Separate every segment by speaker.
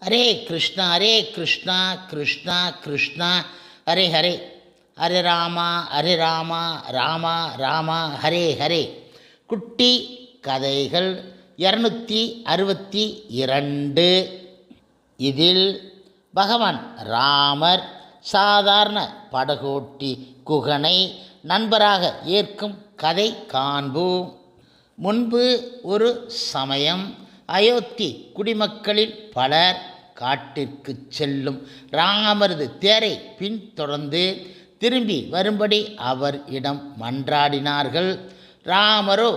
Speaker 1: ஹரே கிருஷ்ணா ஹரே கிருஷ்ணா கிருஷ்ணா கிருஷ்ணா ஹரே ஹரே, ஹரே ராமா ஹரே ராமா ராமா ராமா ஹரே ஹரே. குட்டி கதைகள் 262. இதில் பகவான் ராமர் சாதாரண படகோட்டி குகனை நண்பராக ஏற்கும் கதை காண்போம். முன்பு ஒரு சமயம் அயோத்தி குடிமக்களில் பலர் காட்டிற்கு செல்லும் ராமரது தேரை பின்தொடர்ந்து திரும்பி வரும்படி அவர் இடம் மன்றாடினார்கள். ராமரோ,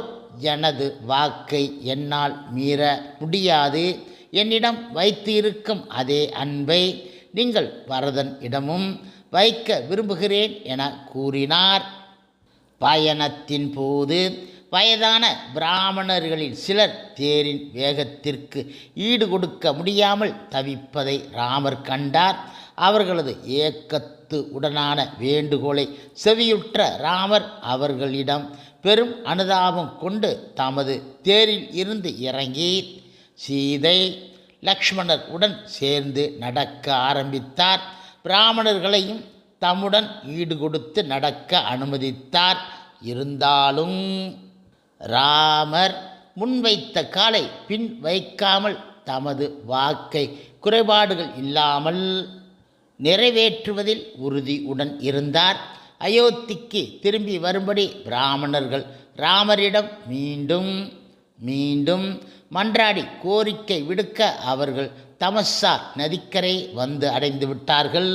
Speaker 1: எனது வாக்கை என்னால் மீற முடியாது, என்னிடம் வைத்து இருக்கும் அதே அன்பை நீங்கள் பரதன் இடமும் வைக்க விரும்புகிறேன் என கூறினார். பயணத்தின் போது வயதான பிராமணர்களில் சிலர் தேரின் வேகத்திற்கு ஈடு கொடுக்க முடியாமல் தவிப்பதை ராமர் கண்டார். அவர்களது ஏக்கத்து உடனான வேண்டுகோளை செவியுற்ற ராமர் அவர்களிடம் பெரும் அனுதாபம் கொண்டு தமது தேரில் இருந்து இறங்கி சீதை லக்ஷ்மணர் உடன் சேர்ந்து நடக்க ஆரம்பித்தார். பிராமணர்களையும் தம்முடன் ஈடு கொடுத்து நடக்க அனுமதித்தார். இருந்தாலும் ராமர் முன்வைத்த காலை பின் வைக்காமல் தமது வாக்கை குறைபாடுகள் இல்லாமல் நிறைவேற்றுவதில் உறுதியுடன் இருந்தார். அயோத்திக்கு திரும்பி வரும்படி பிராமணர்கள் ராமரிடம் மீண்டும் மீண்டும் மன்றாடி கோரிக்கை விடுக்க அவர்கள் தமசா நதிக்கரை வந்து அடைந்து விட்டார்கள்.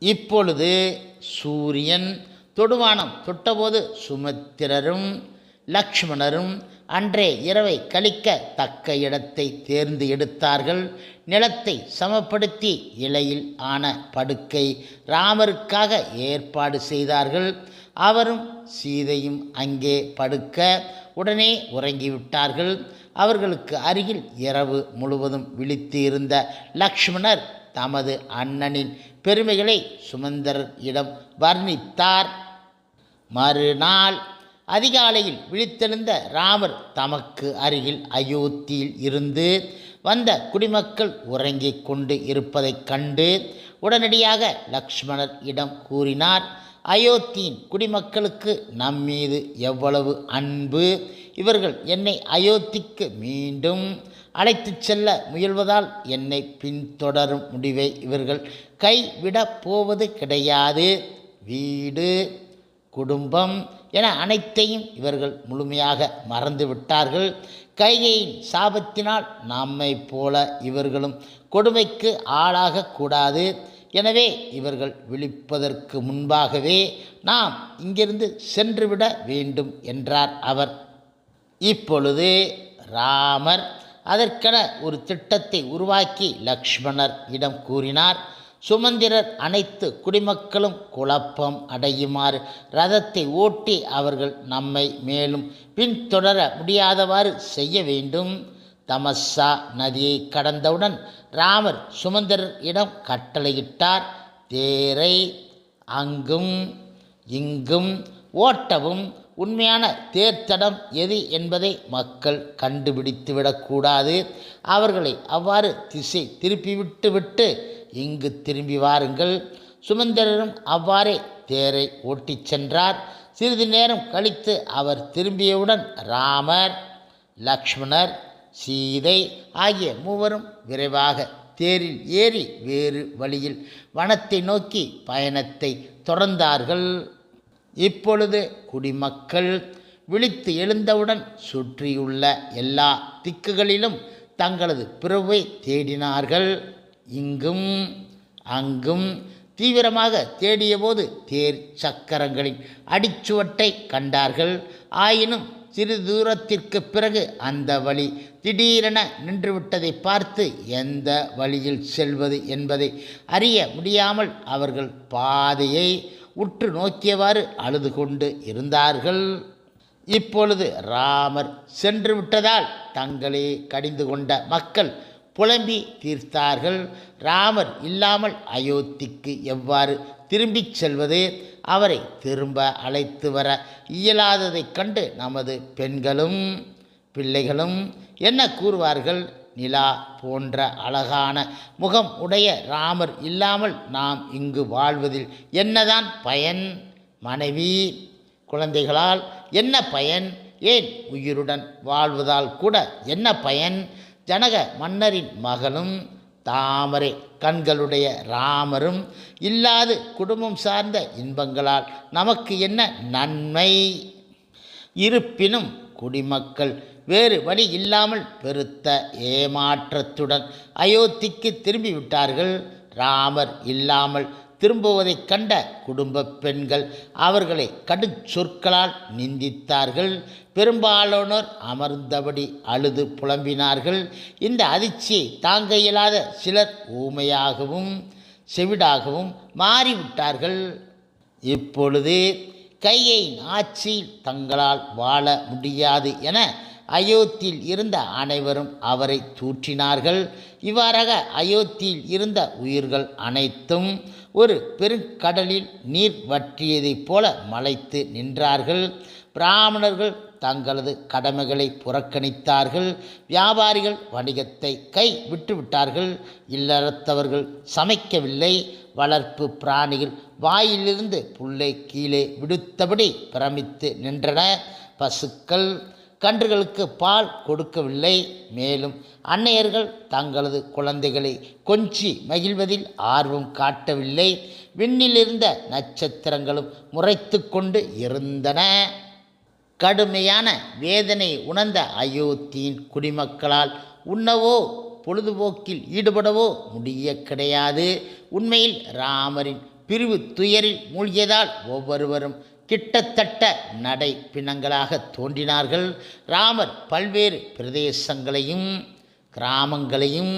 Speaker 1: இப்பொழுது சூரியன் தொடுவானம் தொட்டபோது சுமித்திரரும் லக்ஷ்மணரும் அன்றே இரவை கழிக்க தக்க இடத்தை தேர்ந்து எடுத்தார்கள். நிலத்தை சமப்படுத்தி இலையில் ஆன படுக்கை ராமருக்காக ஏற்பாடு செய்தார்கள். அவரும் சீதையும் அங்கே படுக்க உடனே உறங்கிவிட்டார்கள். அவர்களுக்கு அருகில் இரவு முழுவதும் விழித்து இருந்த லக்ஷ்மணர் தமது அண்ணனின் பெருமைகளை சுமந்தரிடம் வர்ணித்தார். மறுநாள் அதிகாலையில் விழித்தெழுந்த ராமர் தமக்கு அருகில் அயோத்தியில் இருந்து வந்த குடிமக்கள் உறங்கிக் கொண்டு இருப்பதைக் கண்டு உடனடியாக லக்ஷ்மணர் இடம் கூறினார். அயோத்தியின் குடிமக்களுக்கு நம்மீது எவ்வளவு அன்பு! இவர்கள் என்னை அயோத்திக்கு மீண்டும் அழைத்துச் செல்ல முயல்வதால் என்னை பின்தொடரும் முடிவை இவர்கள் கைவிடப் போவது கிடையாது. வீடு குடும்பம் என அனைத்தையும் இவர்கள் முழுமையாக மறந்துவிட்டார்கள். கைகையின் சாபத்தினால் நம்மை போல இவர்களும் கொடுமைக்கு ஆளாகக்கூடாது. எனவே இவர்கள் விழிப்பதற்கு முன்பாகவே நாம் இங்கிருந்து சென்றுவிட வேண்டும் என்றார் அவர். இப்பொழுது ராமர் அதற்கென ஒரு திட்டத்தை உருவாக்கி லக்ஷ்மணர் இடம் கூறினார். சுமந்திரர் அனைத்து குடிமக்களும் குழப்பம் அடையுமாறு ரதத்தை ஓட்டி அவர்கள் நம்மை மேலும் பின்தொடர முடியாதவாறு செய்ய வேண்டும். தமசா நதியை கடந்தவுடன் ராமர் சுமந்திரர் இடம் கட்டளையிட்டார். தேரை அங்கும் இங்கும் ஓட்டவும் உண்மையான தேர்த்தடம் எது என்பதை மக்கள் கண்டுபிடித்துவிடக்கூடாது. அவர்களை அவ்வாறு திசை திருப்பிவிட்டு இங்கு திரும்பி வாருங்கள். சுமந்திரரும் அவ்வாறே தேரை ஓட்டிச் சென்றார். சிறிது நேரம் கழித்து அவர் திரும்பியவுடன் ராமர், லக்ஷ்மணர், சீதை ஆகிய மூவரும் விரைவாக தேரில் ஏறி வேறு வழியில் வனத்தை நோக்கி பயணத்தை தொடர்ந்தார்கள். இப்பொழுது குடிமக்கள் விழித்து எழுந்தவுடன் சுற்றியுள்ள எல்லா திக்குகளிலும் தங்களது பிறவை தேடினார்கள். இங்கும் அங்கும் தீவிரமாக தேடியபோது தேர் சக்கரங்களின் அடிச்சுவட்டை கண்டார்கள். ஆயினும் சிறிது தூரத்திற்கு பிறகு அந்த வழி திடீரென நின்றுவிட்டதை பார்த்து எந்த வழியில் செல்வது என்பதை அறிய முடியாமல் அவர்கள் பாதையை உற்று நோக்கியவாறு அழுது கொண்டு இருந்தார்கள். இப்பொழுது ராமர் சென்று விட்டதால் தங்களே கடிந்து கொண்ட மக்கள் புலம்பி தீர்த்தார்கள். ராமர் இல்லாமல் அயோத்திக்கு எவ்வாறு திரும்பிச் செல்வது? அவரை திரும்ப அழைத்து வர இயலாததைக் கண்டு நமது பெண்களும் பிள்ளைகளும் என்ன கூறுவார்கள் நிலா போன்ற அழகான முகம் உடைய ராமர் இல்லாமல் நாம் இங்கு வாழ்வதில் என்னதான் பயன்? மனைவி குழந்தைகளால் என்ன பயன்? ஏன் உயிருடன் வாழ்வதால் கூட என்ன பயன்? ஜனக மன்னரின் மகளும் தாமரை கண்களுடைய ராமரும் இல்லாது குடும்பம் சார்ந்த இன்பங்களால் நமக்கு என்ன நன்மை? இருப்பினும் குடிமக்கள் வேறு வழி இல்லாமல் பெருத்த ஏமாற்றத்துடன் அயோத்திக்கு திரும்பிவிட்டார்கள். ராமர் இல்லாமல் திரும்புவதைக் கண்ட குடும்ப பெண்கள் அவர்களை கடுஞ்சொற்களால் நிந்தித்தார்கள். பெரும்பாலானோர் அமர்ந்தபடி அழுது புலம்பினார்கள். இந்த அதிர்ச்சியை தாங்க இயலாத சிலர் ஊமையாகவும் செவிடாகவும் மாறிவிட்டார்கள். இப்பொழுது கையையின் ஆட்சியில் தங்களால் வாழ முடியாது என அயோத்தியில் இருந்த அனைவரும் அவரை தூற்றினார்கள். இவ்வாறாக அயோத்தியில் இருந்த உயிர்கள் அனைத்தும் ஒரு பெருங்கடலில் நீர் வற்றியதைப் போல மலைத்து நின்றார்கள். பிராமணர்கள் தங்களது கடமைகளை புறக்கணித்தார்கள். வியாபாரிகள் வணிகத்தை கை விட்டுவிட்டார்கள். இல்லறத்தவர்கள் சமைக்கவில்லை. வளர்ப்பு பிராணிகள் வாயிலிருந்து புல்லை கீழே விடுத்தபடி பிரமித்து நின்றன. பசுக்கள் கன்றுகளுக்கு பால் கொடுக்கவில்லை. மேலும் அன்னையர்கள் தங்களது குழந்தைகளை கொஞ்சி மகிழ்வதில் ஆர்வம் காட்டவில்லை. விண்ணிலிருந்த நட்சத்திரங்களும் முறைத்து கொண்டு இருந்தன. கடுமையான வேதனை உணர்ந்த அயோத்தியின் குடிமக்களால் உண்ணவோ பொழுதுபோக்கில் ஈடுபடவோ முடிய கிடையாது. உண்மையில் ராமரின் பிரிவு துயரில் மூழ்கியதால் ஒவ்வொருவரும் கிட்டத்தட்ட நடை பிணங்களாக தோன்றினார்கள். ராமர் பல்வேறு பிரதேசங்களையும் கிராமங்களையும்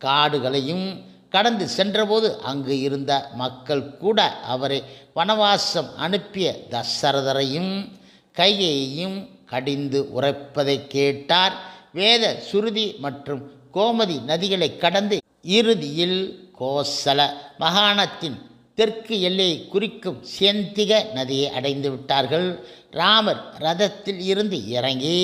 Speaker 1: காடுகளையும் கடந்து சென்றபோது அங்கு இருந்த மக்கள் கூட அவரை வனவாசம் அனுப்பிய தசரதரையும் கையையும் கடிந்து உரைப்பதை கேட்டார். வேத சுருதி மற்றும் கோமதி நதிகளை கடந்து இறுதியில் கோசல மாகாணத்தின் தெற்கு எல்லையை குறிக்கும் செந்திக நதியை அடைந்து விட்டார்கள். ராமர் ரதத்தில் இருந்து இறங்கி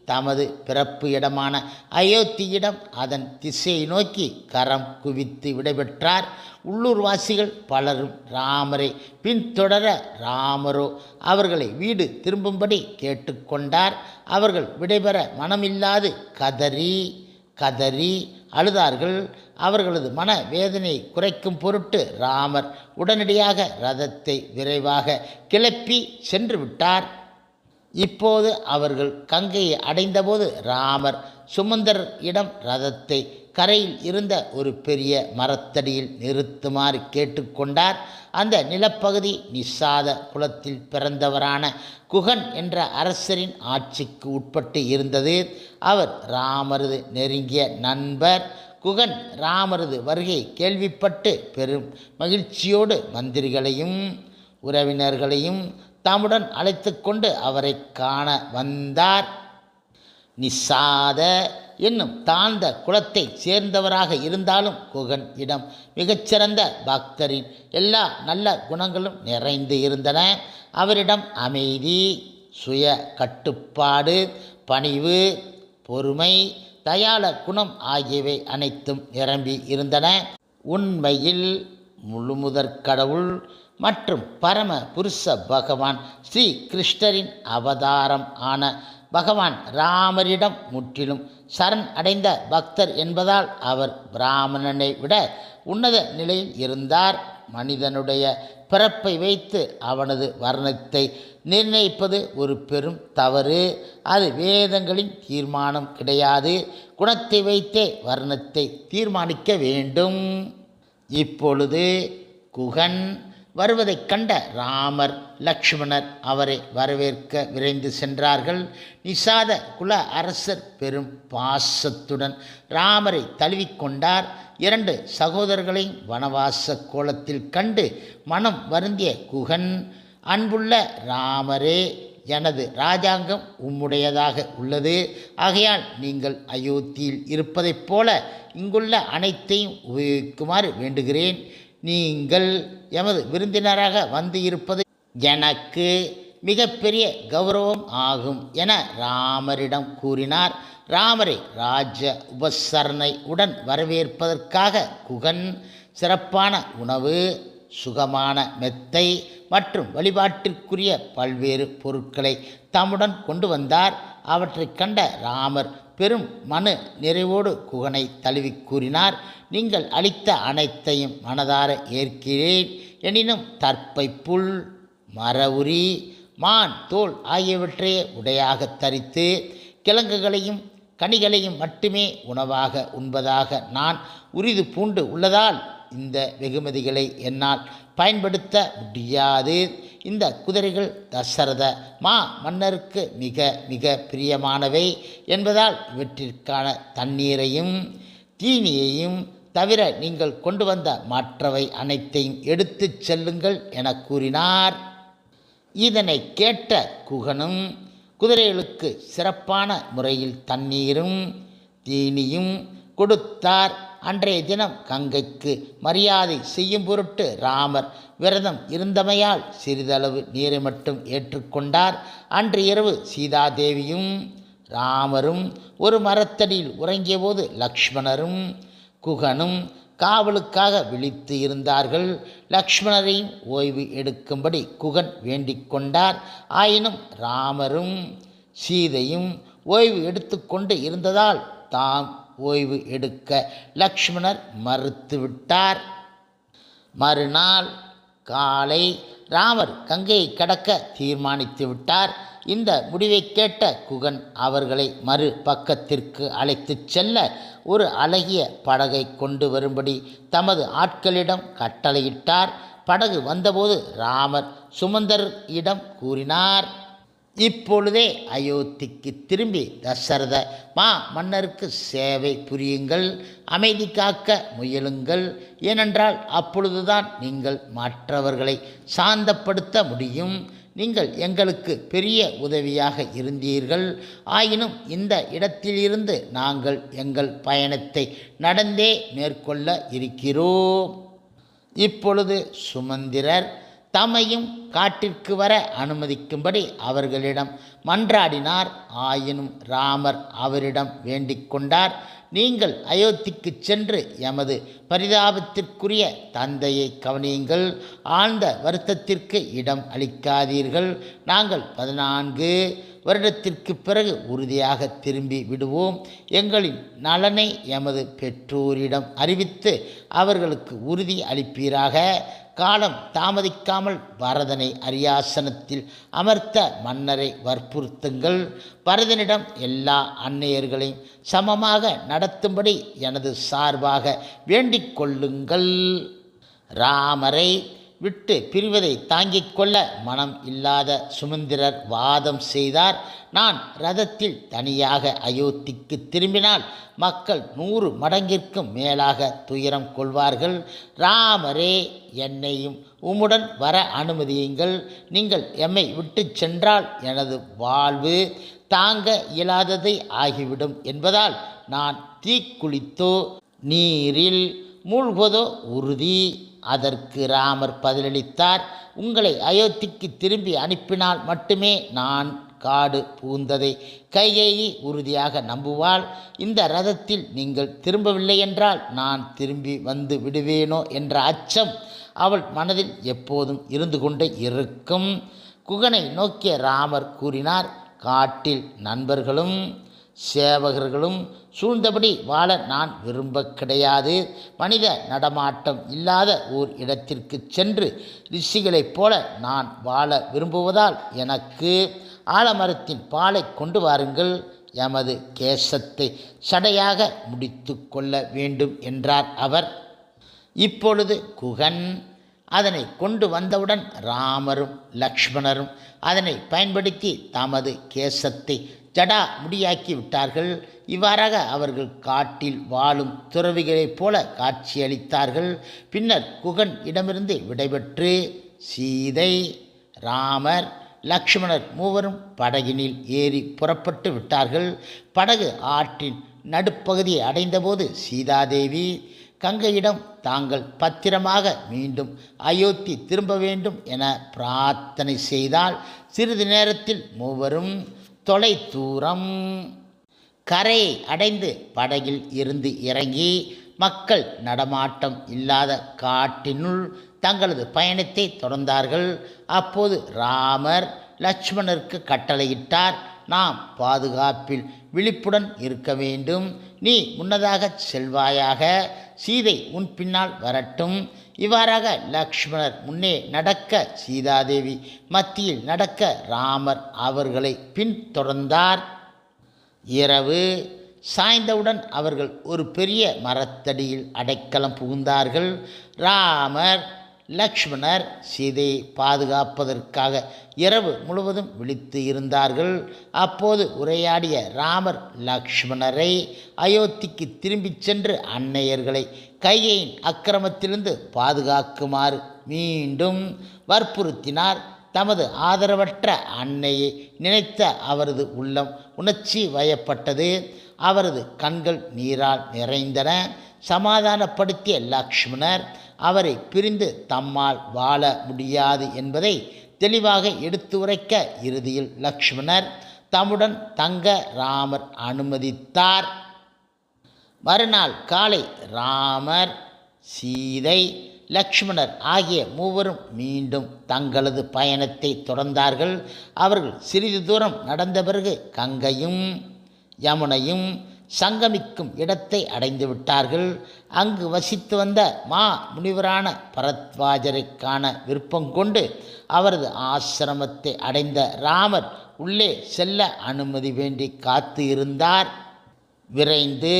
Speaker 1: தமது பிறப்பு இடமான அயோத்தியிடம் அதன் திசையை நோக்கி கரம் குவித்து விடைபெற்றார். உள்ளூர்வாசிகள் பலரும் ராமரை பின்தொடர ராமரோ அவர்களை வீடு திரும்பும்படி கேட்டுக்கொண்டார். அவர்கள் விடைபெற மனமில்லாது கதறி கதறி அழுதார்கள். அவர்களது மன வேதனையை குறைக்கும் பொருட்டு ராமர் உடனடியாக ரதத்தை விரைவாக கிளப்பி சென்று விட்டார். இப்போது அவர்கள் கங்கையை அடைந்தபோது ராமர் சுமந்தர் இடம் ரதத்தை கரையில் இருந்த ஒரு பெரிய மரத்தடியில் நிறுத்துமாறு கேட்டுக்கொண்டார். அந்த நிலப்பகுதி நிஷாத குலத்தில் பிறந்தவரான குகன் என்ற அரசரின் ஆட்சிக்கு உட்பட்டு இருந்தது. அவர் ராமரது நெருங்கிய நண்பர். குகன் ராமரது வருகை கேள்விப்பட்டு பெரும் மகிழ்ச்சியோடு மந்திரிகளையும் உறவினர்களையும் தம்முடன் அழைத்து கொண்டு அவரை காண வந்தார். நிஷாத என்னும் தாழ்ந்த குலத்தை சேர்ந்தவராக இருந்தாலும் குகன் இடம் மிகச்சிறந்த பக்தரின் எல்லா நல்ல குணங்களும் நிறைந்து இருந்தன. அவரிடம் அமைதி, சுய கட்டுப்பாடு, பணிவு, பொறுமை, தயாள குணம் ஆகியவை அனைத்தும் நிரம்பி இருந்தன. உண்மையில் முழுமுதற் கடவுள் மற்றும் பரம புருஷ பகவான் ஸ்ரீ கிருஷ்ணரின் அவதாரம் ஆன பகவான் ராமரிடம் முற்றிலும் சரண் அடைந்த பக்தர் என்பதால் அவர் பிராமணனை விட உன்னத நிலையில் இருந்தார். மனிதனுடைய பிறப்பை வைத்து அவனது வர்ணத்தை நிர்ணயிப்பது ஒரு பெரும் தவறு. அது வேதங்களின் தீர்மானம் கிடையாது. குணத்தை வைத்தே வர்ணத்தை தீர்மானிக்க வேண்டும். இப்பொழுது குகன் வருவதைக் கண்ட ராமர் லக்ஷ்மணர் அவரை வரவேற்க விரைந்து சென்றார்கள். நிஷாத குல அரசர் பெரும் பாசத்துடன் ராமரை தழுவிக்கொண்டார். 2 சகோதரர்களையும் வனவாச கோலத்தில் கண்டு மனம் வருந்திய குகன், அன்புள்ள ராமரே, எனது ராஜாங்கம் உம்முடையதாக உள்ளது. ஆகையால் நீங்கள் அயோத்தியில் இருப்பதைப் போல இங்குள்ள அனைத்தையும் உபயோகிக்குமாறு வேண்டுகிறேன். நீங்கள் எமது விருந்தினராக வந்து இருப்பது எனக்கு மிகப்பெரிய கௌரவம் ஆகும் என ராமரிடம் கூறினார். ராமரை ராஜ உபசரணை உடன் வரவேற்பதற்காக குகன் சிறப்பான உணவு, சுகமான மெத்தை மற்றும் வழிபாட்டிற்குரிய பல்வேறு பொருட்களை தம்முடன் கொண்டு வந்தார். அவற்றைக் கண்ட ராமர் பெரும் மன நிறைவோடு குகனை தழுவி கூறினார், நீங்கள் அளித்த அனைத்தையும் மனதார ஏற்கிறேன். எனினும் தற்பை புல், மர உரி, மான் தோல் ஆகியவற்றையே உடையாக தரித்து கிழங்குகளையும் கனிகளையும் மட்டுமே உணவாக உண்பதாக நான் உறுதி பூண்டு உள்ளதால் இந்த வெகுமதிகளை என்னால் பயன்படுத்த முடியாது. இந்த குதிரைகள் தசரத மன்னருக்கு மிக மிக பிரியமானவை என்பதால் இவற்றிற்கான தண்ணீரையும் தீனியையும் தவிர நீங்கள் கொண்டு வந்த மற்றவை அனைத்தையும் எடுத்துச் செல்லுங்கள் என கூறினார். இதனை கேட்ட குகனும் குதிரைகளுக்கு சிறப்பான முறையில் தண்ணீரும் தீனியும் கொடுத்தார். அன்றைய தினம் கங்கைக்கு மரியாதை செய்யும் பொருட்டு ராமர் விரதம் இருந்தமையால் சிறிதளவு நீரை மட்டும் ஏற்றுக்கொண்டார். அன்று இரவு சீதாதேவியும் ராமரும் ஒரு மரத்தடியில் உறங்கிய போது லக்ஷ்மணரும் குகனும் காவலுக்காக விழித்து இருந்தார்கள். லக்ஷ்மணரையும் ஓய்வு எடுக்கும்படி குகன் வேண்டிக் கொண்டார். ஆயினும் ராமரும் சீதையும் ஓய்வு எடுத்துக்கொண்டு இருந்ததால் தாம் ஓய்வு எடுக்க லக்ஷ்மணர் மறுத்துவிட்டார். மறுநாள் காலை ராமர் கங்கையை கடக்க தீர்மானித்து விட்டார். இந்த முடிவை கேட்ட குகன் அவர்களை மறு பக்கத்திற்கு அழைத்துச் செல்ல ஒரு அழகிய படகை கொண்டு வரும்படி தமது ஆட்களிடம் கட்டளையிட்டார். படகு வந்தபோது ராமர் சுமந்தரிடம் கூறினார், இப்பொழுதே அயோத்திக்கு திரும்பி தசரத மன்னருக்கு சேவை புரியுங்கள், அமைதி காக்க முயலுங்கள். ஏனென்றால் அப்பொழுதுதான் நீங்கள் மற்றவர்களை சாந்தப்படுத்த முடியும். நீங்கள் எங்களுக்கு பெரிய உதவியாக இருந்தீர்கள். ஆயினும் இந்த இடத்திலிருந்து நாங்கள் எங்கள் பயணத்தை நடந்தே மேற்கொள்ள இருக்கிறோம். இப்பொழுது சுமந்திரர் தம்மையும் காட்டிற்கு வர அனுமதிக்கும்படி அவர்களிடம் மன்றாடினார். ஆயினும் ராமர் அவரிடம் வேண்டிக் கொண்டார், நீங்கள் அயோத்திக்கு சென்று எமது பரிதாபத்திற்குரிய தந்தையை கவனியுங்கள். ஆழ்ந்த வருத்தத்திற்கு இடம் அளிக்காதீர்கள். நாங்கள் 14 வருடத்திற்கு பிறகு உறுதியாக திரும்பி விடுவோம். எங்களின் நலனை எமது பெற்றோரிடம் அறிவித்து அவர்களுக்கு உறுதி அளிப்பீராக. காலம் தாமதிக்காமல் பரதனை அரியாசனத்தில் அமர்த்த மன்னரை வற்புறுத்துங்கள். பரதனிடம் எல்லா அன்னையர்களையும் சமமாக நடத்தும்படி எனது சார்பாக வேண்டிக் கொள்ளுங்கள். ராமரை விட்டு பிரிவதை தாங்கிக் கொள்ள மனம் இல்லாத சுமந்திரர் வாதம் செய்தார். நான் ரதத்தில் தனியாக அயோத்திக்கு திரும்பினால் மக்கள் 100 மடங்கிற்கும் மேலாக துயரம் கொள்வார்கள். ராமரே, என்னையும் உம்முடன் வர அனுமதியுங்கள். நீங்கள் எம்மை விட்டு சென்றால் எனது வாழ்வு தாங்க இயலாததை ஆகிவிடும் என்பதால் நான் தீக்குளித்தோ நீரில் மூழ்குவதோ உறுதி. அதற்கு ராமர் பதிலளித்தார், உங்களை அயோத்திக்கு திரும்பி அனுப்பினால் மட்டுமே நான் காடு புகுந்ததை கைகேயி உறுதியாக நம்புவாள். இந்த ரதத்தில் நீங்கள் திரும்பவில்லை என்றால் நான் திரும்பி வந்து விடுவேனோ என்ற அச்சம் அவள் மனதில் எப்போதும் இருந்து கொண்டே இருக்கும். குகனை நோக்கிய ராமர் கூறினார், காட்டில் நண்பர்களும் சேவகர்களும் சூழ்ந்தபடி வாழ நான் விரும்ப கிடையாது. மனித நடமாட்டம் இல்லாத ஓர் இடத்திற்கு சென்று ரிஷிகளைப் போல நான் வாழ விரும்புவதால் எனக்கு ஆலமரத்தின் பாலை கொண்டு வாருங்கள். எமது கேசத்தை சடையாக முடித்து கொள்ள வேண்டும் என்றார் அவர். இப்பொழுது குகன் அதனை கொண்டு வந்தவுடன் ராமரும் லக்ஷ்மணரும் அதனை பயன்படுத்தி தமது கேசத்தை ஜடா முடியாக்கி விட்டார்கள். இவ்வாறாக அவர்கள் காட்டில் வாழும் துறவிகளைப் போல காட்சியளித்தார்கள். பின்னர் குகன் இடமிருந்து விடைபெற்று சீதை, ராமர், லக்ஷ்மணர் மூவரும் படகினில் ஏறி புறப்பட்டு விட்டார்கள். படகு ஆற்றின் நடுப்பகுதியை அடைந்தபோது சீதாதேவி கங்கையிடம் தாங்கள் பத்திரமாக மீண்டும் அயோத்தி திரும்ப வேண்டும் என பிரார்த்தனை செய்தால் சிறிது நேரத்தில் மூவரும் தொலை தூரம் கரையை அடைந்து படகில் இருந்து இறங்கி மக்கள் நடமாட்டம் இல்லாத காட்டினுள் தங்களது பயணத்தை தொடர்ந்தார்கள். அப்போது ராமர் லட்சுமணருக்கு கட்டளையிட்டார், நாம் பாதுகாப்பில் விழிப்புடன் இருக்க வேண்டும். நீ முன்னதாக செல்வாயாக, சீதை உன் பின்னால் வரட்டும். இவ்வாறாக லக்ஷ்மணர் முன்னே நடக்க, சீதாதேவி மத்தியில் நடக்க, ராமர் அவர்களை பின்தொடர்ந்தார். இரவு சாய்ந்தவுடன் அவர்கள் ஒரு பெரிய மரத்தடியில் அடைக்கலம் புகுந்தார்கள். ராமர் லக்ஷ்மணர் சீதையை பாதுகாப்பதற்காக இரவு முழுவதும் விழித்து இருந்தார்கள். அப்போது உரையாடிய ராமர் லக்ஷ்மணரை அயோத்திக்கு திரும்பிச் சென்று அன்னையர்களை கைகையின் அக்கிரமத்திலிருந்து பாதுகாக்குமாறு மீண்டும் வற்புறுத்தினார். தமது ஆதரவற்ற அன்னையை நினைத்த அவரது உள்ளம் உணர்ச்சி வயப்பட்டது. அவரது கண்கள் நீரால் நிறைந்தன. சமாதானப்படுத்திய லக்ஷ்மணர் அவரை பிரிந்து தம்மால் வாழ முடியாது என்பதை தெளிவாக எடுத்துரைக்க இறுதியில் லக்ஷ்மணர் தம்முடன் தங்க ராமர் அனுமதித்தார். மறுநாள் காலை ராமர், சீதை, லக்ஷ்மணர் ஆகிய மூவரும் மீண்டும் தங்களது பயணத்தை தொடர்ந்தார்கள். அவர்கள் சிறிது தூரம் நடந்த பிறகு கங்கையும் யமுனையும் சங்கமிக்கும் இடத்தை அடைந்து விட்டார்கள். அங்கு வசித்து வந்த மா முனிவரான பரத்வாஜரை காண விருப்பம் கொண்டு அவரது ஆசிரமத்தை அடைந்த ராமர் உள்ளே செல்ல அனுமதி வேண்டி காத்து இருந்தார். விரைந்து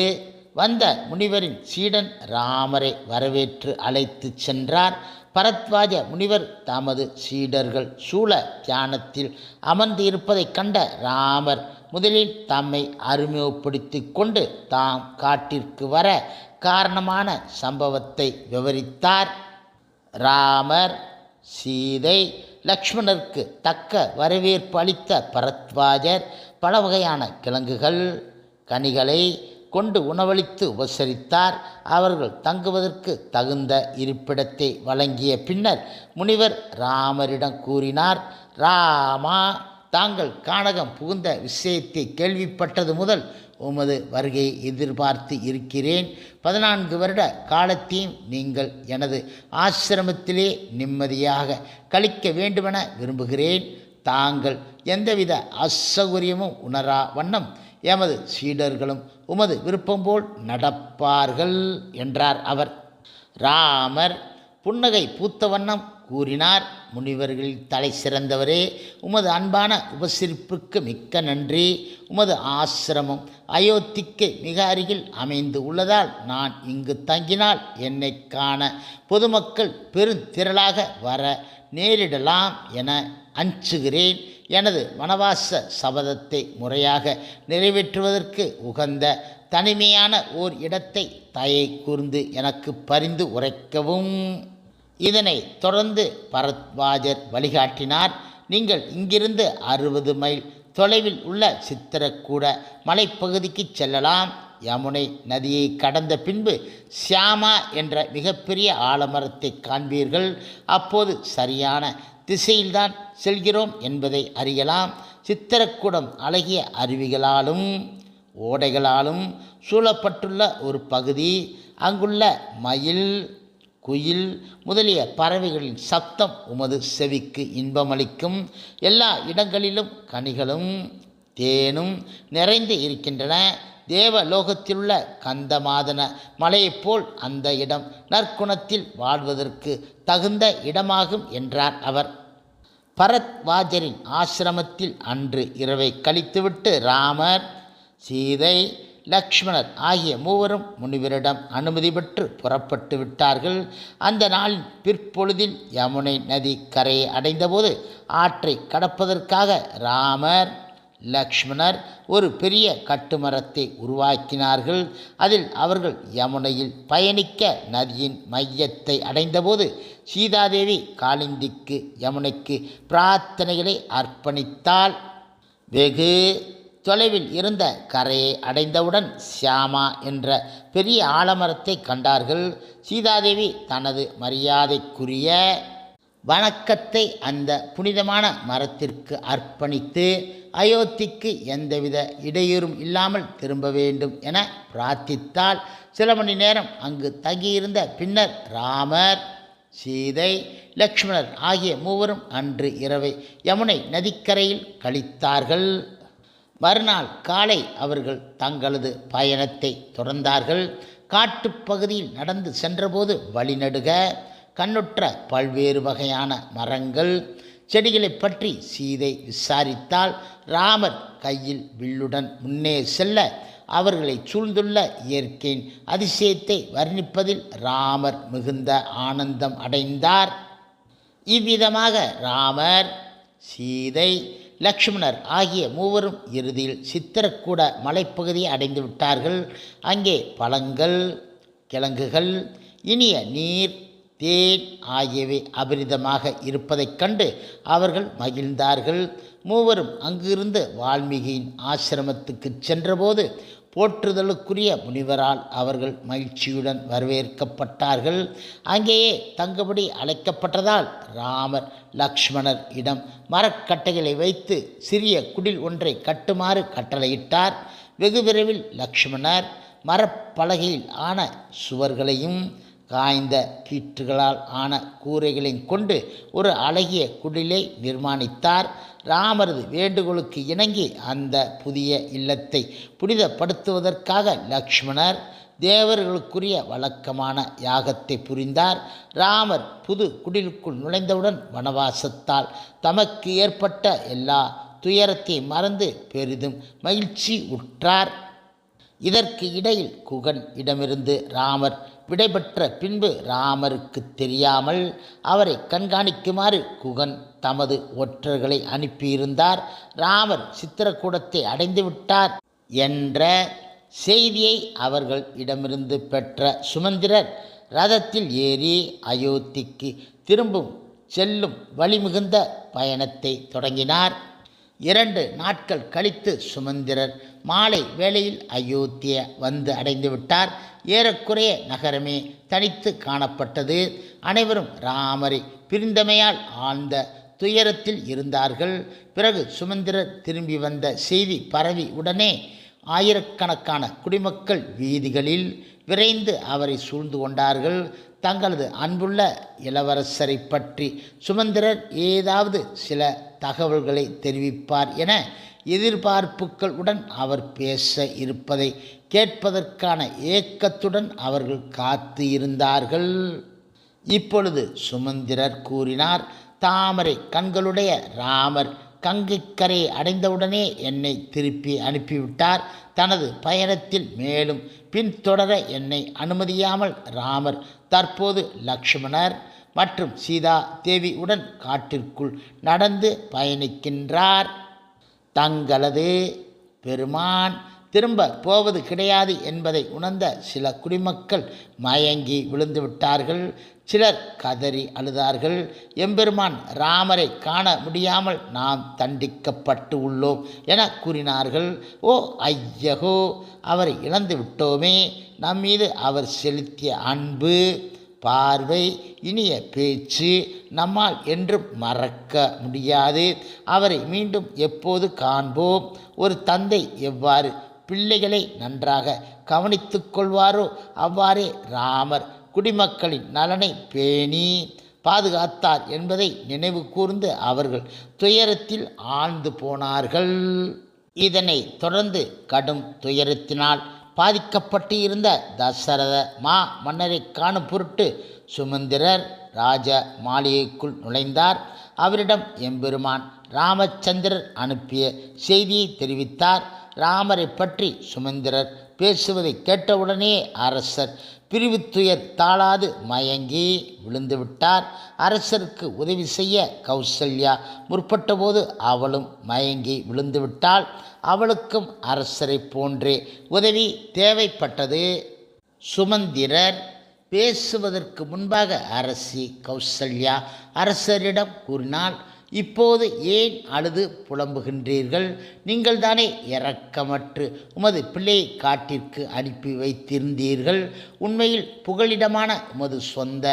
Speaker 1: வந்த முனிவரின் சீடன் ராமரை வரவேற்று அழைத்து சென்றார். பரத்வாஜ முனிவர் தமது சீடர்கள் சூழ தியானத்தில் அமர்ந்து இருப்பதைக் கண்ட ராமர் முதலில் தம்மை அறிமுகப்படுத்தி கொண்டு தாம் காட்டிற்கு வர காரணமான சம்பவத்தை விவரித்தார். ராமர், சீதை, லக்ஷ்மணருக்கு தக்க வரவேற்பு அளித்த பரத்வாஜர் பல வகையான கிழங்குகள், கனிகளை கொண்டு உணவளித்து உபசரித்தார். அவர்கள் தங்குவதற்கு தகுந்த இருப்பிடத்தை வழங்கிய பின்னர் முனிவர் ராமரிடம் கூறினார், ராமா, தாங்கள் கானகம் புகுந்த விஷயத்தை கேள்விப்பட்டது முதல் உமது வருகையை எதிர்பார்த்து இருக்கிறேன். 14 வருட காலத்தையும் நீங்கள் எனது ஆசிரமத்திலே நிம்மதியாக கழிக்க வேண்டுமென விரும்புகிறேன். தாங்கள் எந்தவித அசௌகரியமும் உணரா வண்ணம் எமது சீடர்களும் உமது விருப்பம் போல் நடப்பார்கள் என்றார் அவர். ராமர் புன்னகை பூத்த வண்ணம் கூறினார், முனிவர்களில் தலை சிறந்தவரே, உமது அன்பான உபசரிப்புக்கு மிக்க நன்றி. உமது ஆசிரமம் அயோத்திக்கு மிக அருகில் அமைந்து உள்ளதால் நான் இங்கு தங்கினால் என்னை காண பொதுமக்கள் பெருந்திரளாக வர நேரிடலாம் என அஞ்சுகிறேன். எனது வனவாச சபதத்தை முறையாக நிறைவேற்றுவதற்கு உகந்த தனிமையான ஓர் இடத்தை தயை கூர்ந்து எனக்கு பரிந்து உரைக்கவும். இதனை தொடர்ந்து பரத்வாஜர் வழிகாட்டினார். நீங்கள் இங்கிருந்து 60 மைல் தொலைவில் உள்ள சித்திரக்கூட மலைப்பகுதிக்கு செல்லலாம். யமுனை நதியை கடந்த பின்பு சியாமா என்ற மிகப்பெரிய ஆலமரத்தை காண்பீர்கள். அப்போது சரியான திசையில்தான் செல்கிறோம் என்பதை அறியலாம். சித்திரக்கூடம் அழகிய அருவிகளாலும் ஓடைகளாலும் சூழப்பட்டுள்ள ஒரு பகுதி. அங்குள்ள மயில், குயில் முதலிய பறவைகளின் சப்தம் உமது செவிக்கு இன்பமளிக்கும். எல்லா இடங்களிலும் கனிகளும் தேனும் நிறைந்து இருக்கின்றன. தேவலோகத்திலுள்ள கந்தமாதன மலையைப் போல் அந்த இடம் நற்குணத்தில் வாழ்வதற்கு தகுந்த இடமாகும் என்றார் அவர். பரத்வாஜரின் ஆசிரமத்தில் அன்று இரவை கழித்துவிட்டு ராமர், சீதை, லக்ஷ்மணர் ஆகிய மூவரும் முனிவரிடம் அனுமதி பெற்று புறப்பட்டு விட்டார்கள். அந்த நாளின் பிற்பொழுதில் யமுனை நதி கரையை அடைந்தபோது ஆற்றை கடப்பதற்காக ராமர், லக்ஷ்மணர் ஒரு பெரிய கட்டுமரத்தை உருவாக்கினார்கள். அதில் அவர்கள் யமுனையில் பயணிக்க நதியின் மையத்தை அடைந்தபோது சீதாதேவி காளிந்திக்கு யமுனைக்கு பிரார்த்தனைகளை அர்ப்பணித்தாள். வெகு தொலைவில் இருந்த கரையை அடைந்தவுடன் சியாமா என்ற பெரிய ஆலமரத்தை கண்டார்கள். சீதாதேவி தனது மரியாதைக்குரிய வணக்கத்தை அந்த புனிதமான மரத்திற்கு அர்ப்பணித்து அயோத்திக்கு எந்தவித இடையூறும் இல்லாமல் திரும்ப வேண்டும் என பிரார்த்தித்தாள். சில மணி நேரம் அங்கு தங்கியிருந்த பின்னர் ராமர், சீதை, லக்ஷ்மணர் ஆகிய மூவரும் அன்று இரவை யமுனை நதிக்கரையில் கழித்தார்கள். மறுநாள் காலை அவர்கள் தங்களது பயணத்தை தொடர்ந்தார்கள். காட்டுப்பகுதியில் நடந்து சென்றபோது வழிநடுக கண்ணுற்ற பல்வேறு வகையான மரங்கள், செடிகளை பற்றி சீதை விசாரித்தால் ராமர் கையில் வில்லுடன் முன்னே செல்ல அவர்களை சூழ்ந்துள்ள இயற்கையின் அதிசயத்தை வர்ணிப்பதில் ராமர் மிகுந்த ஆனந்தம் அடைந்தார். இவ்விதமாக ராமர், சீதை, லக்ஷ்மணர் ஆகிய மூவரும் இறுதியில் சித்திரக்கூட மலைப்பகுதியை அடைந்து விட்டார்கள். அங்கே பழங்கள், கிழங்குகள், இனிய நீர், தேன் ஆகியவை அபரிதமாக இருப்பதைக் கண்டு அவர்கள் மகிழ்ந்தார்கள். மூவரும் அங்கிருந்து வால்மீகியின் ஆசிரமத்துக்கு சென்றபோது போற்றுதலுக்குரிய முனிவரால் அவர்கள் மகிழ்ச்சியுடன் வரவேற்கப்பட்டார்கள். அங்கேயே தங்குபடி அழைக்கப்பட்டதால் ராமர் லக்ஷ்மணர் இடம் மரக்கட்டைகளை வைத்து சிறிய குடில் ஒன்றை கட்டுமாறு கட்டளையிட்டார். வெகு விரைவில் லக்ஷ்மணர் மரப்பலகையில் ஆன சுவர்களையும் காய்ந்த கீற்றுகளால் ஆன கூரைகளையும் கொண்டு ஒரு அழகிய குடிலை நிர்மாணித்தார். ராமரது வேண்டுகோளுக்கு இணங்கி அந்த புதிய இல்லத்தை புனிதப்படுத்துவதற்காக லக்ஷ்மணர் தேவர்களுக்குரிய வழக்கமான யாகத்தை புரிந்தார். ராமர் புது குடிலுக்குள் நுழைந்தவுடன் வனவாசத்தால் தமக்கு ஏற்பட்ட எல்லா துயரத்தையும் மறந்து பெரிதும் மகிழ்ச்சி உற்றார். இதற்கு இடையில் குகன் இடமிருந்து ராமர் விடைபெற்ற பின்பு ராமருக்கு தெரியாமல் அவரை கண்காணிக்குமாறு குகன் தமது ஒற்றர்களை அனுப்பியிருந்தார். ராமர் சித்திரக்கூடத்தை அடைந்துவிட்டார் என்ற செய்தியை அவர்கள் இடமிருந்து பெற்ற சுமந்திரர் ரதத்தில் ஏறி அயோத்திக்கு திரும்பும் செல்லும் வழிமிகுந்த பயணத்தை தொடங்கினார். 2 நாட்கள் கழித்து சுமந்திரர் மாலை வேளையில் அயோத்தியை வந்து அடைந்து விட்டார். ஏறக்குறைய நகரமே தனித்து காணப்பட்டது. அனைவரும் ராமரை பிரிந்தமையால் ஆழ்ந்த துயரத்தில் இருந்தார்கள். பிறகு சுமந்திரர் திரும்பி வந்த செய்தி பரவி உடனே ஆயிரக்கணக்கான குடிமக்கள் வீதிகளில் விரைந்து அவரை சூழ்ந்து கொண்டார்கள். தங்களது அன்புள்ள இளவரசரை பற்றி சுமந்திரர் ஏதாவது சில தகவல்களை தெரிவிப்பார் என எதிர்பார்ப்புகள் உடன் அவர் பேச இருப்பதை கேட்பதற்கான ஏக்கத்துடன் அவர்கள் காத்து இருந்தார்கள். இப்பொழுது சுமந்திரர் கூறினார், தாமரை கண்களுடைய ராமர் கங்கைக்கரையை அடைந்தவுடனே என்னை திருப்பி அனுப்பிவிட்டார். தனது பயணத்தில் மேலும் பின்தொடர என்னை அனுமதியாமல் ராமர் தற்போது லக்ஷ்மணர் மற்றும் சீதா தேவியுடன் காட்டிற்குள் நடந்து பயணிக்கின்றார். தங்களது பெருமான் திரும்ப போவது கிடையாது என்பதை உணர்ந்த சில குடிமக்கள் மயங்கி விழுந்து விட்டார்கள். சிலர் கதறி அழுதார்கள். எம்பெருமான் ராமரை காண முடியாமல் நாம் தண்டிக்கப்பட்டு உள்ளோம் என கூறினார்கள். ஓ ஐயகோ, அவரை இழந்து விட்டோமே. நம்மீது அவர் செலுத்திய அன்பு, பார்வை, இனிய பேச்சு நம்மால் என்றும் மறக்க முடியாது. அவரை மீண்டும் எப்போது காண்போம்? ஒரு தந்தை எவ்வாறு பிள்ளைகளை நன்றாக கவனித்து கொள்வாரோ அவ்வாறே ராமர் குடிமக்களின் நலனை பேணி பாதுகாத்தார் என்பதை நினைவு கூர்ந்து அவர்கள் துயரத்தில் ஆழ்ந்து போனார்கள். இதனை தொடர்ந்து கடும் துயரத்தினால் பாதிக்கப்பட்டு இருந்த தசரத மன்னரை காணும் பொருட்டு சுமந்திரர் ராஜ மாளிகைக்குள் நுழைந்தார். அவரிடம் எம்பெருமான் ராமச்சந்திரர் அனுப்பிய செய்தியை தெரிவித்தார். ராமரை பற்றி சுமந்திரர் பேசுவதை கேட்டவுடனே அரசர் பிரிவு துயர் தாளாது மயங்கி விழுந்துவிட்டார். அரசருக்கு உதவி செய்ய கௌசல்யா முற்பட்டபோது அவளும் மயங்கி விழுந்துவிட்டாள். அவளுக்கும் அரசரை போன்றே உதவி தேவைப்பட்டது. சுமந்திரர் பேசுவதற்கு முன்பாக அரசி கௌசல்யா அரசரிடம் கூறினாள், இப்போது ஏன் அழுது புலம்புகின்றீர்கள்? நீங்கள் தானே இரக்கமற்று உமது பிள்ளையை காட்டிற்கு அனுப்பி வைத்திருந்தீர்கள். உண்மையில் புகலிடமான உமது சொந்த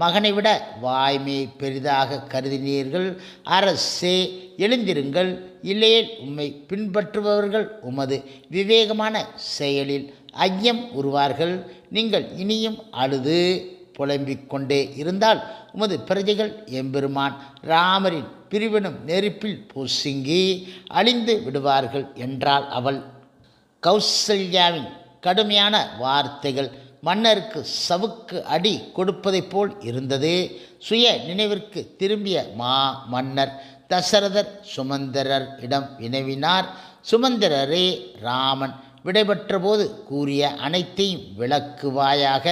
Speaker 1: மகனை விட வாய்மையை பெரிதாக கருதினீர்கள். அரசே, எழுந்திருங்கள், இல்லையேல் உம்மை பின்பற்றுபவர்கள் உமது விவேகமான செயலில் ஐயம் உருவார்கள். நீங்கள் இனியும் அழுது புலம்பிக் கொண்டே இருந்தால் உமது பிரஜைகள் எம்பெருமான் ராமரின் பிரிவினும் நெருப்பில் பொசுங்கி அழிந்து விடுவார்கள் என்றாள் அவள். கௌசல்யாவின் கடுமையான வார்த்தைகள் மன்னருக்கு சவுக்கு அடி கொடுப்பதைப் போல் இருந்தது. சுய நினைவிற்கு திரும்பிய மன்னர் தசரதர் சுமந்திரர் இடம் வினவினார். சுமந்திரரே, ராமன் விடைபெற்ற போது கூறிய அனைத்தையும் விளக்குவாயாக.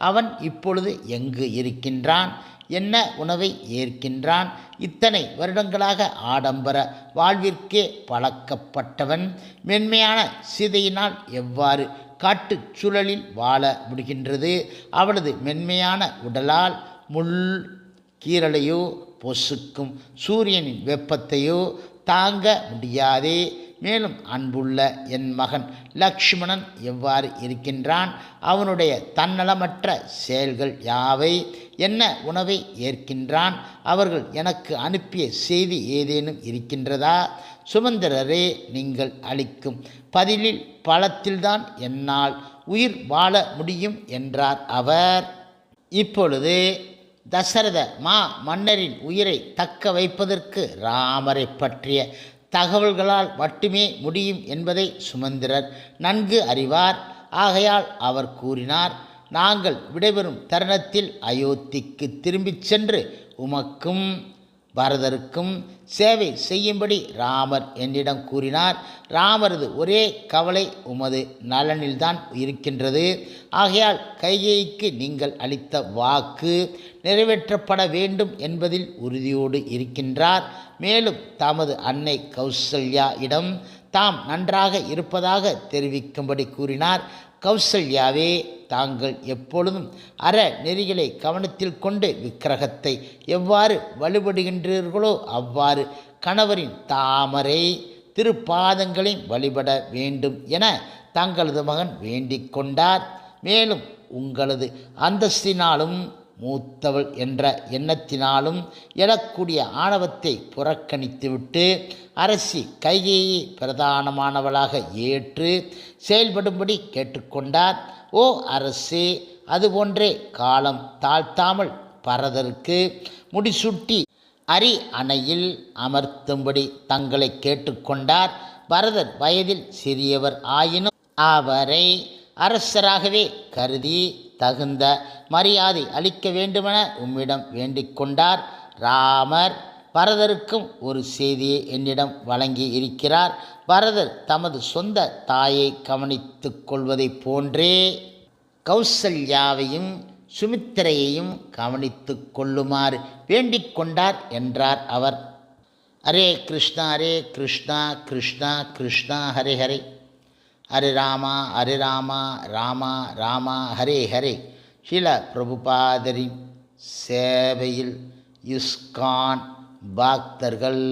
Speaker 1: அவன் இப்பொழுது எங்கு இருக்கின்றான்? என்ன உணவை ஏற்கின்றான்? இத்தனை வருடங்களாக ஆடம்பர வாழ்விற்கே பழக்கப்பட்டவன் மென்மையான சீதையினால் எவ்வாறு காட்டுச் சூழலில் வாழ முடிகின்றது? அவளது மென்மையான உடலால் முள் கீரலையோ பொசுக்கும் சூரியனின் வெப்பத்தையோ தாங்க முடியாதே. மேலும் அன்புள்ள என் மகன் லக்ஷ்மணன் எவ்வாறு இருக்கின்றான்? அவனுடைய தன்னலமற்ற செயல்கள் யாவை? என்ன உணவை ஏற்கின்றான்? அவர்கள் எனக்கு அனுப்பிய செய்தி ஏதேனும் இருக்கின்றதா? சுமந்திரரே, நீங்கள் அளிக்கும் பதிலில் பலத்தில்தான் என்னால் உயிர் வாழ முடியும் என்றார் அவர். இப்பொழுது தசரத மன்னரின் உயிரை தக்க வைப்பதற்கு ராமரை பற்றிய தகவல்களால் மட்டுமே முடியும் என்பதை சுமந்திரர் நன்கு அறிவார். ஆகையால் அவர் கூறினார், நாங்கள் விடைபெறும் தருணத்தில் அயோத்திக்கு திரும்பிச் சென்று உமக்கும் பரதருக்கும் சேவை செய்யும்படி ராமர் என்னிடம் கூறினார். ராமரது ஒரே கவலை உமது நலனில்தான் இருக்கின்றது. ஆகையால் கைகேயிக்கு நீங்கள் அளித்த வாக்கு நிறைவேற்றப்பட வேண்டும் என்பதில் உறுதியோடு இருக்கின்றார். மேலும் தமது அன்னை கௌசல்யா இடம் தாம் நன்றாக இருப்பதாக தெரிவிக்கும்படி கூறினார். கௌசல்யாவே, தாங்கள் எப்பொழுதும் அற நெறிகளை கவனத்தில் கொண்டு விக்கிரகத்தை எவ்வாறு வழிபடுகின்றீர்களோ அவ்வாறு கணவரின் தாமரை திருப்பாதங்களையும் வழிபட வேண்டும் என தங்களது மகன் வேண்டிக் கொண்டார். மேலும் உங்களது அந்தஸ்தினாலும் மூத்தவள் என்ற எண்ணத்தினாலும் எழக்கூடிய ஆணவத்தை புறக்கணித்துவிட்டு அரசி கைகேயை பிரதானமானவளாக ஏற்று செயல்படும்படி கேட்டுக்கொண்டார். ஓ அரசே, அதுபோன்றே காலம் தாழ்த்தாமல் பரதருக்கு முடிசூட்டி அரி அணையில் அமர்த்தும்படி தங்களை கேட்டுக்கொண்டார். பரதர் வயதில் சிறியவர் ஆயினும் அவரை அரசராகவே கருதி தகுந்த மரியாதை அளிக்க வேண்டுமென உம்மிடம் வேண்டிக் கொண்டார். ராமர் பரதருக்கும் ஒரு செய்தியை என்னிடம் வழங்கி இருக்கிறார். பரதர் தமது சொந்த தாயை கவனித்து கொள்வதைப் போன்றே கௌசல்யாவையும் சுமித்திரையையும் கவனித்து கொள்ளுமாறு வேண்டிக் கொண்டார் என்றார் அவர். ஹரே கிருஷ்ணா ஹரே கிருஷ்ணா கிருஷ்ணா கிருஷ்ணா ஹரே ஹரே, ஹரே ராமா ராமா ராமா ஹரே ஹரே. ஸ்ரீல பிரபுபாதரின் சேவையில் இஸ்கான் பக்தர்கள்